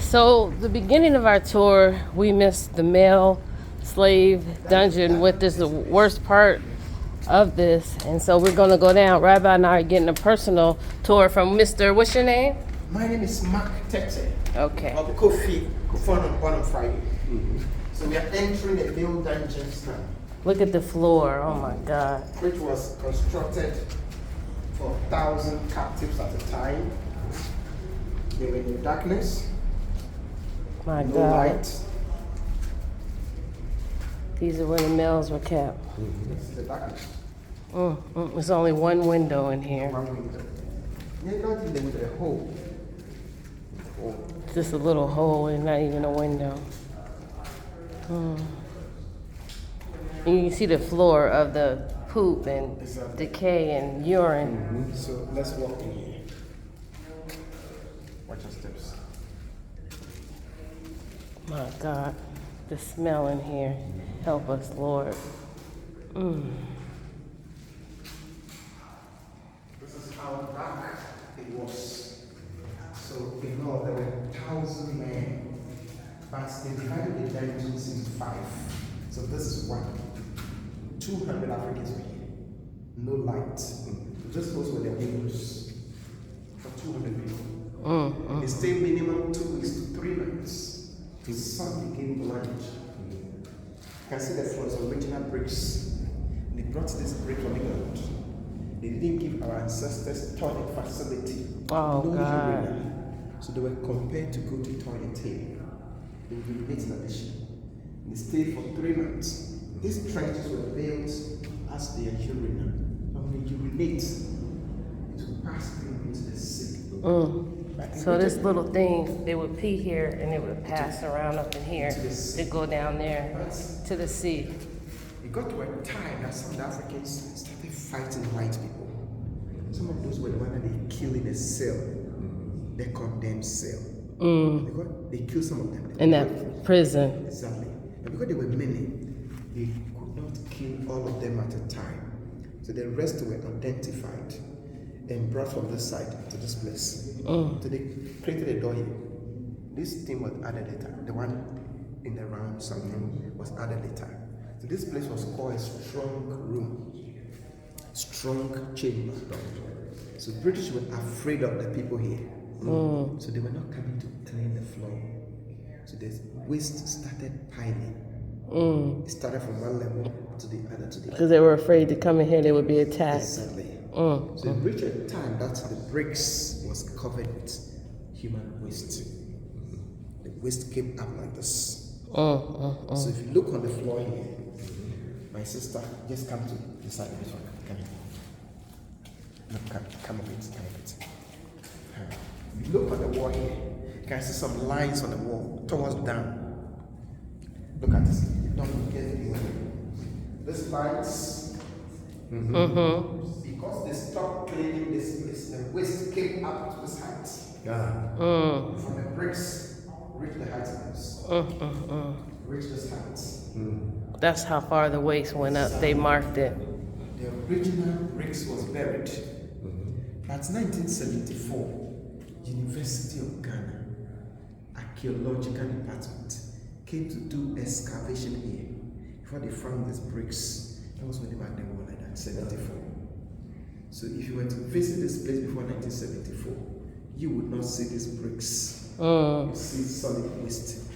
So the beginning of our tour, we missed the male slave dungeon, which is the worst part of this. And so we're gonna go down. Rabbi and I are getting a personal tour from Mr. What's your name? My name is Mark Tete. Okay. Of Kofi, Kufon on Friday. So we are entering the male dungeons now, Look at the floor. Oh my God. which was constructed for 1,000 captives at a time. They were in the darkness, My no God. light. These are where the males were kept. This is the darkness. There's only one window in here. One window. Yeah, not even with a hole. Just a little hole and not even a window. And you can see the floor of the poop and Exactly. decay and urine. So let's walk in here. Watch your steps. My God, the smell in here. Help us, Lord. This is how dark it was. So in all, there were 1,000 men, but they divided the dungeons into 5. So this is 1. 200 Africans were here. No light. So this was where the windows for 200 people. They stayed minimum 2 weeks to 3 months. The sun became blind. You can see the floors of original bricks. They brought this brick from England. They didn't give our ancestors toilet facility. Oh, No God. urinal. So they were compelled to go to toilet here. They would urinate in addition. They stayed for 3 months. These trenches were built as their urinal. And when they urinate, it will pass through into the sea. So this little thing, they would pee here and it would pass around up in here to go down there to the sea. It got to a time that some of the Africans started fighting white people. Some of those were the ones that they killed in a cell, the condemned cell. Because they killed some of them. In that prison. Exactly. And because they were many, they could not kill all of them at a time. So the rest were identified and brought from this side to this place. So they created a door here. This thing was added later. The one in the round something was added later. So this place was called a strong room, strong chamber. So British were afraid of the people here. So they were not coming to clean the floor. So the waste started piling. It started from one level to the other to the other. Because they were afraid to come in here, they would be attacked. Exactly. So it reached a time that the bricks was covered with human waste. The waste came up like this. So if you look on the floor here, my sister, just come to the side of this one. Come here. Look, come a bit, come a bit. If you look on the wall here, you can see some lines on the wall towards down. Look at this. Don't get anywhere. These lines, because they stopped cleaning this place, the waste came up to this height. From the bricks, reach the height of this. Reach this height. That's how far the waste went up. They marked it. The original bricks was buried. But 1974, University of Ghana Archaeological Department came to do excavation here. Before they found these bricks, that was when they were there like that, 74. So if you were to visit this place before 1974, you would not see these bricks. You see solid waste.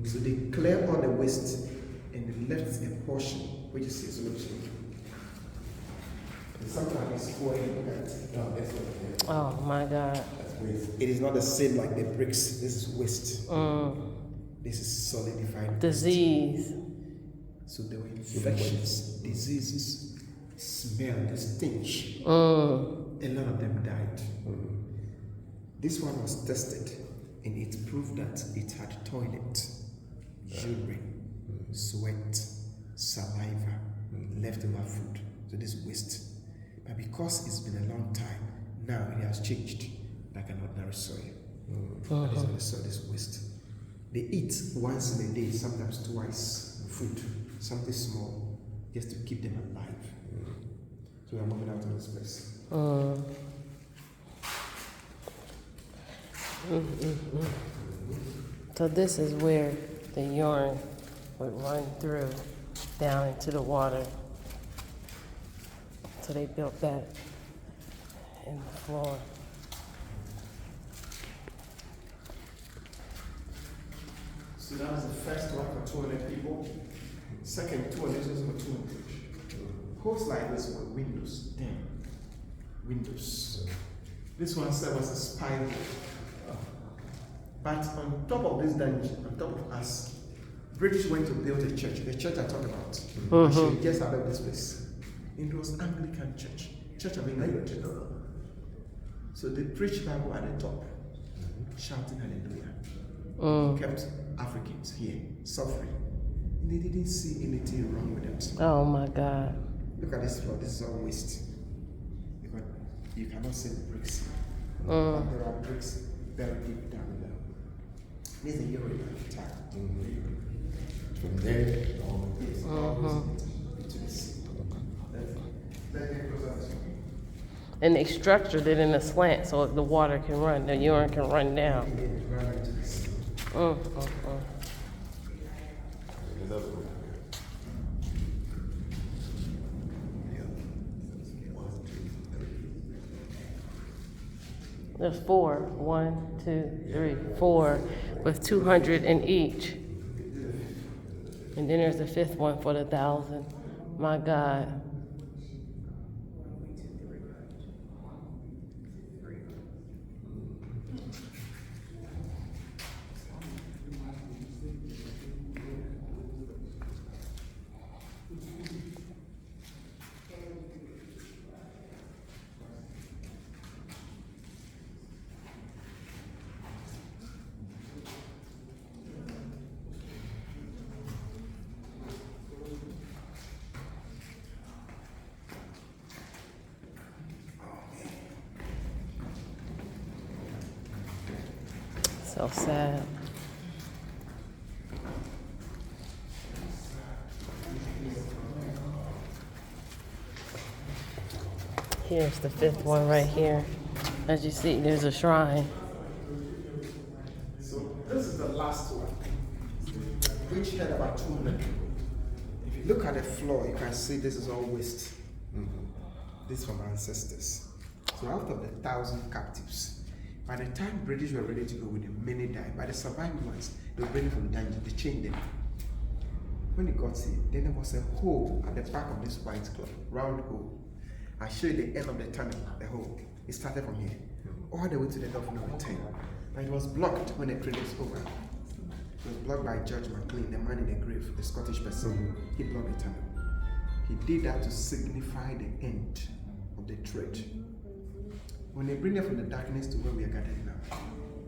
So they cleared all the waste and they left a portion, which is a solution. Sometimes it's going at Oh my God. it is not the same like the bricks. This is waste. This is solidified Disease. So there were infections, diseases, smell, the stench. A lot of them died. This one was tested and it proved that it had toilet, urine, sweat, saliva, leftover food. So this waste. But because it's been a long time, now it has changed like an ordinary soil. That is only soil, this waste. They eat once in a day, sometimes twice, food, something small, just to keep them alive. So we are moving out of this place. So this is where the urine would run through down into the water. So they built that in the floor. So that was the first one for 200 people. Second, 200 is for 200. Holes like this were windows. Damn. Windows. This one said was a spy hole. But on top of this dungeon, on top of us, British went to build a church. The church I talked about. Actually, just out of this place. It was Anglican church. Church of England. So they preached Bible at the top, shouting hallelujah. Kept Africans here suffering. They didn't see anything wrong with it. Oh my God. Look at this floor. This is all waste. Because you cannot see the bricks. There are bricks buried deep down there. This is a urine tap. From there, into the sea. Let's get closer to this one. And they structured it in a slant so the water can run, the urine can run down. Another one. There's 4. 1, 2, 3, 4, with 200 in each. And then there's the 5th one for the 1,000. My God. So sad. Here's the 5th one right here. As you see, there's a shrine. So this is the last one, which had about 200 people. If you look at the floor, you can see this is all waste. This is from our ancestors. So out of the 1,000 captives, by the time British were ready to go with them, many died. By the surviving ones, they were ready for the dungeon, they chained them. When they got here, then there was a hole at the back of this white cloth, round hole. I show you the end of the tunnel, the hole. It started from here, all the way to the door of no return. But it was blocked when the period was over. It was blocked by George McLean, the man in the grave, the Scottish person. He blocked the tunnel. He did that to signify the end of the trade. When they bring them from the darkness to where we are gathered now,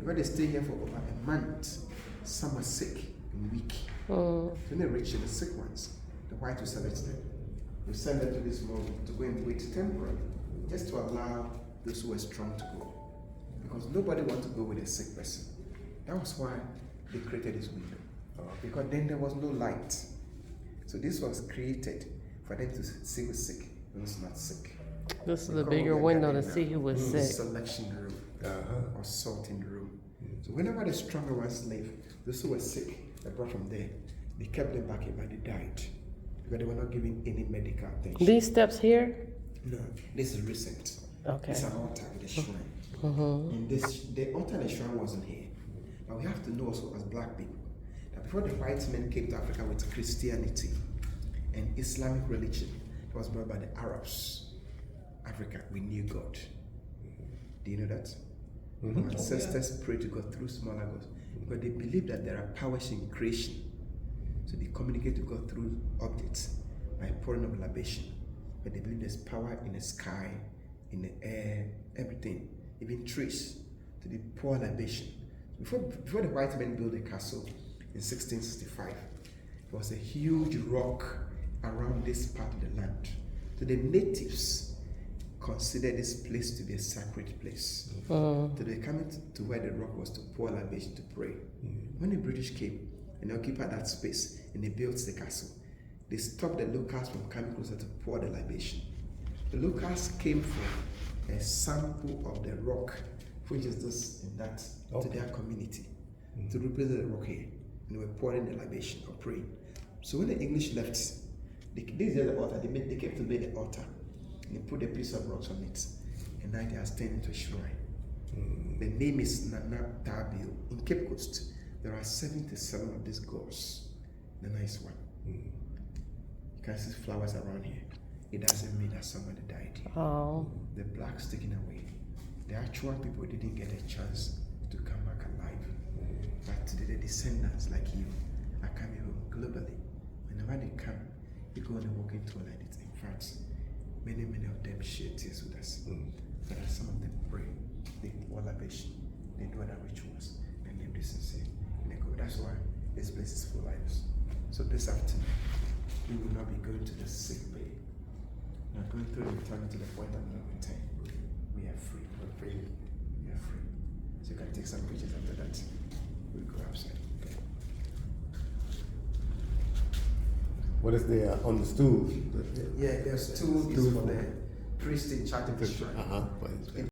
because they stay here for over a month, some are sick and weak. So when they reach the sick ones, the white will select them. We send them to this mode to go and wait temporarily, just to allow those who are strong to go. Because nobody wants to go with a sick person. That was why they created this window. Because then there was no light. So this was created for them to see who's sick and who's not sick. This is a bigger window to see who was sick. Selection room or sorting room. So whenever the stronger ones leave, those who were sick, they brought from there. They kept them back here, but they died because they were not given any medical attention. These steps here? No, this is recent. Okay. It's an altar with a shrine. And the altar and the shrine wasn't here. But we have to know also as black people that before the white men came to Africa with Christianity and Islamic religion, it was brought by the Arabs. Africa, we knew God. Do you know that? Our ancestors prayed to God through smaller gods because they believe that there are powers in creation. So they communicate to God through objects by pouring of libation. But they believe there's power in the sky, in the air, everything, even trees. So they pour libation. Before the white men built the castle in 1665, there was a huge rock around this part of the land. So the natives consider this place to be a sacred place. So they come to where the rock was to pour libation, to pray. When the British came and occupied that space and they built the castle, they stopped the locals from coming closer to pour the libation. The locals came for a sample of the rock, which is this and that, to their community. to represent the rock here. And they were pouring the libation or praying. So when the English left, this is the altar. They came to make the altar. And they put a piece of rocks on it. And now they are staying into a shrine. The name is Nana Tabil. In Cape Coast, there are 77 of these gods. The nice one. You can see flowers around here. It doesn't mean that somebody died here. Oh. The blacks taken away. The actual people didn't get a chance to come back alive. But the descendants like you are coming home globally. Whenever they come, you go on a walking tour like this. In fact, many of them share tears with us. There are some of them pray, they pour libation, they do other rituals, and leave this sincere. And they go. That's why this place is full lives. So this afternoon, we will not be going to the sick bay. We are going through the return to the point of no return. We are free. We're free. We are free. So you can take some pictures after that. We'll go outside. Okay. What is there on the stool? Yeah, there's two is for the priest in charge of the shrine.